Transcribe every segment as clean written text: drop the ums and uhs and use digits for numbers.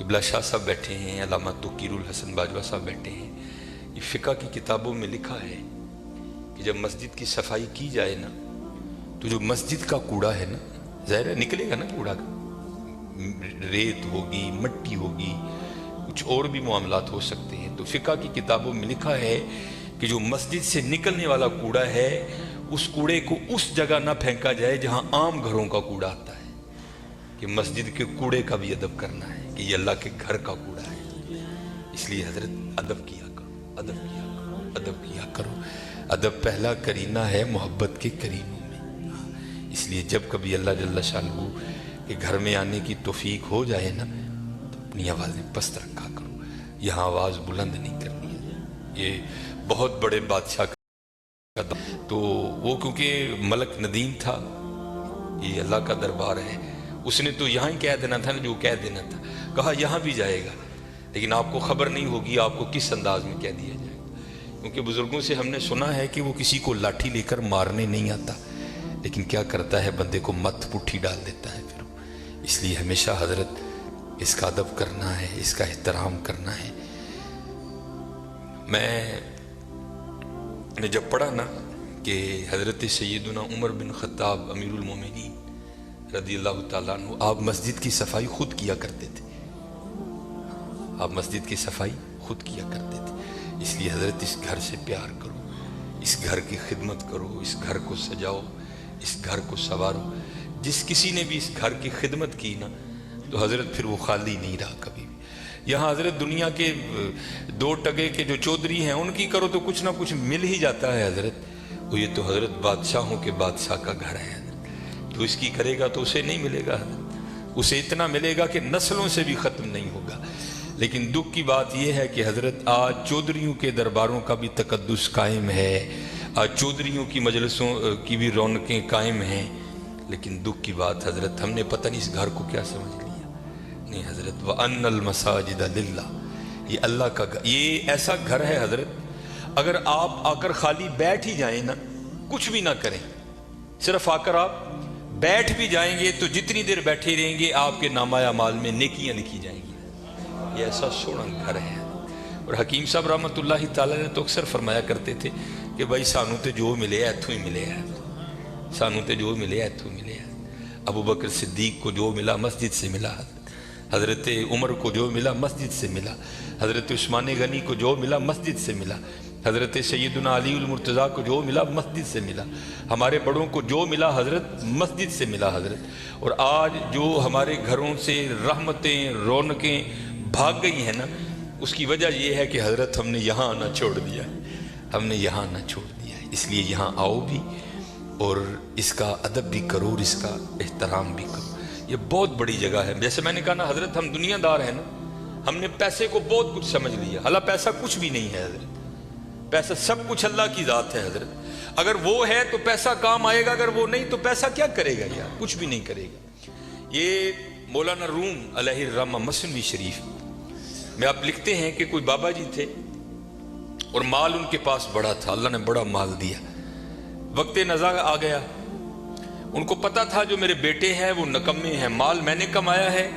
قبلہ شاہ صاحب بیٹھے ہیں، علامہ توقیر الحسن باجوہ صاحب بیٹھے ہیں. یہ فقہ کی کتابوں میں لکھا ہے کہ جب مسجد کی صفائی کی جائے نا تو جو مسجد کا کوڑا ہے نا، ظاہر ہے نکلے گا نا کوڑا کا، ریت ہوگی، مٹی ہوگی، کچھ اور بھی معاملات ہو سکتے ہیں. تو فقہ کی کتابوں میں لکھا ہے کہ جو مسجد سے نکلنے والا کوڑا ہے اس کوڑے کو اس جگہ نہ پھینکا جائے جہاں عام گھروں کا کوڑا آتا ہے، کہ مسجد کے کوڑے کا بھی ادب کرنا ہے کہ یہ اللہ کے گھر کا کوڑا ہے. اس لیے حضرت ادب کیا کرو، ادب کیا کرو، ادب کیا کرو. ادب پہلا کرینہ ہے محبت کے کرینوں میں. اس لیے جب کبھی اللہ جل شانہ کے گھر میں آنے کی توفیق ہو جائے نا تو اپنی آوازیں پست رکھا کرو، یہاں آواز بلند نہیں کرنی ہے. یہ بہت بڑے بادشاہ کا تو وہ کیونکہ ملک ندیم تھا، یہ اللہ کا دربار ہے، اس نے تو یہاں ہی کہہ دینا تھا نا جو کہہ دینا تھا، کہا یہاں بھی جائے گا لیکن آپ کو خبر نہیں ہوگی آپ کو کس انداز میں کہہ دیا جائے گا. کیونکہ بزرگوں سے ہم نے سنا ہے کہ وہ کسی کو لاٹھی لے کر مارنے نہیں آتا، لیکن کیا کرتا ہے بندے کو مت پٹھی ڈال دیتا ہے پھر. اس لیے ہمیشہ حضرت اس کا ادب کرنا ہے، اس کا احترام کرنا ہے. میں نے جب پڑھا نا کہ حضرت سیدنا عمر بن خطاب امیر المومنین رضی اللہ تعالیٰ عنہ آپ مسجد کی صفائی خود کیا کرتے تھے، آپ مسجد کی صفائی خود کیا کرتے تھے. اس لیے حضرت اس گھر سے پیار کرو، اس گھر کی خدمت کرو، اس گھر کو سجاؤ، اس گھر کو سنوارو. جس کسی نے بھی اس گھر کی خدمت کی نا تو حضرت پھر وہ خالی نہیں رہا کبھی بھی. یہاں حضرت دنیا کے 2 ٹگے کے جو چودھری ہیں ان کی کرو تو کچھ نہ کچھ مل ہی جاتا ہے حضرت. وہ یہ تو حضرت بادشاہوں کے بادشاہ کا گھر ہے حضرت، تو اس کی کرے گا تو اسے نہیں ملے گا حضرت، اسے اتنا ملے گا کہ نسلوں سے بھی ختم نہیں ہوگا. لیکن دکھ کی بات یہ ہے کہ حضرت آج چودھریوں کے درباروں کا بھی تقدس قائم ہے، آج چودھریوں کی مجلسوں کی بھی رونقیں قائم ہیں. لیکن دکھ کی بات حضرت ہم نے پتہ نہیں اس گھر کو کیا سمجھ لیا. نہیں حضرت وَأَنَّ الْمَسَاجِدَ لِلَّهِ، یہ اللہ کا گھر، یہ ایسا گھر ہے حضرت اگر آپ آ کر خالی بیٹھ ہی جائیں نا، کچھ بھی نہ کریں، صرف آ کر آپ بیٹھ بھی جائیں گے تو جتنی دیر بیٹھے رہیں گے آپ کے نامہ اعمال میں نیکیاں لکھی جائیں گی. یہ ایسا سونا گھر ہے. اور حکیم صاحب رحمۃ اللہ تعالیٰ نے تو اکثر فرمایا کرتے تھے کہ بھائی سانو تے جو ملے ایتھوں ہی ملے ہے، سانو تے جو ملے ایتھوں ملے ہے. ابو بکر صدیق کو جو ملا مسجد سے ملا، حضرت عمر کو جو ملا مسجد سے ملا، حضرت عثمان غنی کو جو ملا مسجد سے ملا، حضرت سیدنا علی المرتضیٰ کو جو ملا مسجد سے ملا، ہمارے بڑوں کو جو ملا حضرت مسجد سے ملا حضرت. اور آج جو ہمارے گھروں سے رحمتیں رونقیں بھاگ گئی ہیں نا اس کی وجہ یہ ہے کہ حضرت ہم نے یہاں آنا چھوڑ دیا ہے، ہم نے یہاں آنا چھوڑ دیا ہے. اس لیے یہاں آؤ بھی اور اس کا ادب بھی کرو اور اس کا احترام بھی کرو. یہ بہت بڑی جگہ ہے. جیسے میں نے کہا نا حضرت ہم دنیا دار ہیں نا، ہم نے پیسے کو بہت کچھ سمجھ لیا، حالانکہ پیسہ کچھ بھی نہیں ہے حضرت. پیسہ سب کچھ اللہ کی ذات ہے حضرت. اگر وہ ہے تو پیسہ کام آئے گا، اگر وہ نہیں تو پیسہ کیا کرے گا یار، کچھ بھی نہیں کرے گا. یہ مولانا روم علیہ الرحمہ مثنوی شریف میں آپ لکھتے ہیں کہ کوئی بابا جی تھے اور مال ان کے پاس بڑا تھا، اللہ نے بڑا مال دیا. وقت نزاع آ گیا، ان کو پتا تھا جو میرے بیٹے ہیں وہ نکمے ہیں، مال میں نے کمایا ہے،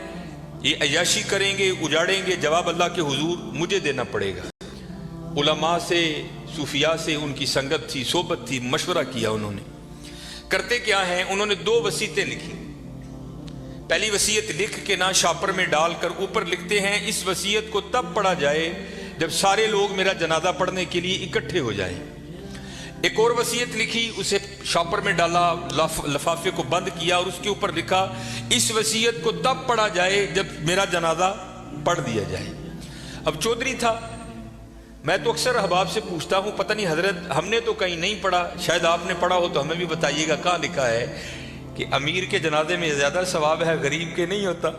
یہ عیاشی کریں گے اجاڑیں گے، جواب اللہ کے حضور مجھے دینا پڑے گا. علماء سے صوفیاء سے ان کی سنگت تھی، صحبت تھی، مشورہ کیا. انہوں نے کرتے کیا ہیں، انہوں نے 2 وصیتیں لکھی. پہلی وصیت لکھ کے نا شاپر میں ڈال کر اوپر لکھتے ہیں اس وصیت کو تب پڑھا جائے جب سارے لوگ میرا جنازہ پڑھنے کے لیے اکٹھے ہو جائیں. ایک اور وصیت لکھی، اسے شاپر میں ڈالا، لفافے کو بند کیا اور اس کے اوپر لکھا اس وصیت کو تب پڑھا جائے جب میرا جنازہ پڑھ دیا جائے. اب چودھری تھا، میں تو اکثر احباب سے پوچھتا ہوں پتہ نہیں حضرت ہم نے تو کہیں نہیں پڑھا، شاید آپ نے پڑھا ہو تو ہمیں بھی بتائیے گا کہاں لکھا ہے کہ امیر کے جنازے میں زیادہ ثواب ہے غریب کے نہیں ہوتا.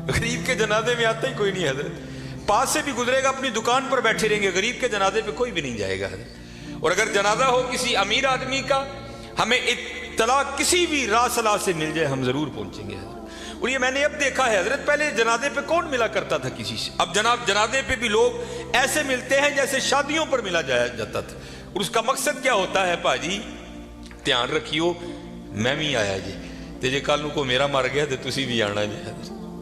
غریب کے جنازے میں آتا ہی کوئی نہیں حضرت، پاس سے بھی گزرے گا اپنی دکان پر بیٹھے رہیں گے، غریب کے جنازے پہ کوئی بھی نہیں جائے گا حضرت. اور اگر جنازہ ہو کسی امیر آدمی کا ہمیں اطلاع کسی بھی راہ صلاح سے مل جائے ہم ضرور پہنچیں گے حضرت. اور یہ میں نے اب دیکھا ہے حضرت، پہلے جنازے پہ کون ملا کرتا تھا کسی سے، اب جناب جنازے پہ بھی لوگ ایسے ملتے ہیں جیسے شادیوں پر ملا جاتا تھا. اور اس کا مقصد کیا ہوتا ہے، پاجی دھیان رکھیو میں بھی آیا جی تے جے کل کو میرا مر گیا تو تسی بھی آنا جی.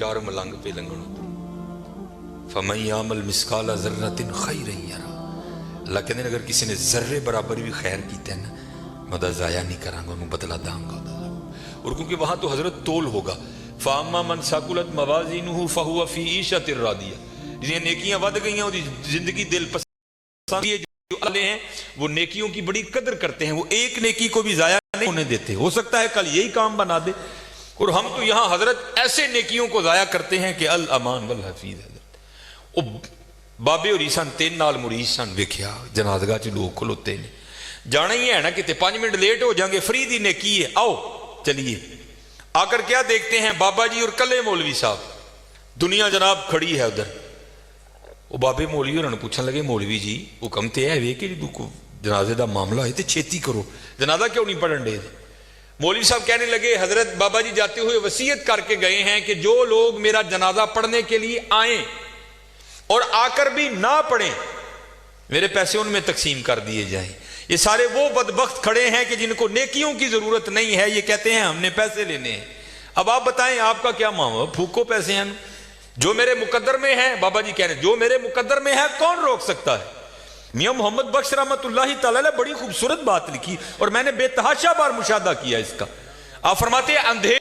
4 ملنگ پہ لنگن فَمَن يَعْمَلْ مِثْقَالَ ذَرَّةٍ خَيْرًا يَرَهُ اللہ کہتے ہیں اگر کسی نے ذرے برابر بھی خیر کیتا ہے نا میں ضائع نہیں کراں گا، انہوں بدلہ داں گا۔ اور کیونکہ وہاں تو حضرت تول ہوگا فَأَمَّا مَنْ ثَقُلَتْ مَوَازِينُهُ فَهُوَ فِي عِيشَةٍ رَاضِيَةٍ جنہیں نیکیاں ود گئی ہیں اور زندگی دل پسند ہے، جو والے ہیں وہ نیکیوں کی بڑی قدر کرتے ہیں، وہ ایک نیکی کو بھی ضائع نہیں ہونے دیتے، ہو سکتا ہے کل یہی کام بنا دے۔ اور ہم تو یہاں حضرت ایسے نیکیوں کو ضائع کرتے ہیں کہ الامان والحفیظ حضرت وہ بابے اور عیسان 3 نال مرید سن ویکھیا جنازگاہ چ لوگ کھلوتے نے جانا ہی ہے نا کہ 5 منٹ لیٹ ہو جائیں گے، فری دی نیکی ہے، آؤ چلیے۔ آ کر کیا دیکھتے ہیں بابا جی اور کلے مولوی صاحب، دنیا جناب کھڑی ہے ادھر۔ وہ بابے مولوی انہوں نے پوچھنے لگے مولوی جی حکم تے ہے وے کہ جنازے دا معاملہ ہے تے چھیتی کرو، جنازہ کیوں نہیں پڑھن دے؟ مولوی صاحب کہنے لگے حضرت بابا جی جاتے ہوئے وصیت کر کے گئے ہیں کہ جو لوگ میرا جنازہ پڑھنے کے لیے آئیں اور آ کر بھی نہ پڑھیں میرے پیسے ان میں تقسیم کر دیے جائیں۔ یہ سارے وہ بدبخت کھڑے ہیں کہ جن کو نیکیوں کی ضرورت نہیں ہے، یہ کہتے ہیں ہم نے پیسے لینے ہیں۔ اب آپ بتائیں آپ کا کیا معاملہ؟ پھوکو پیسے ہیں، جو میرے مقدر میں ہے، بابا جی کہہ رہے ہیں جو میرے مقدر میں ہے کون روک سکتا ہے؟ میاں محمد بخش رحمت اللہ تعالی نے بڑی خوبصورت بات لکھی اور میں نے بے تحاشا بار مشاہدہ کیا اس کا۔ آپ فرماتے ہیں اندھیرے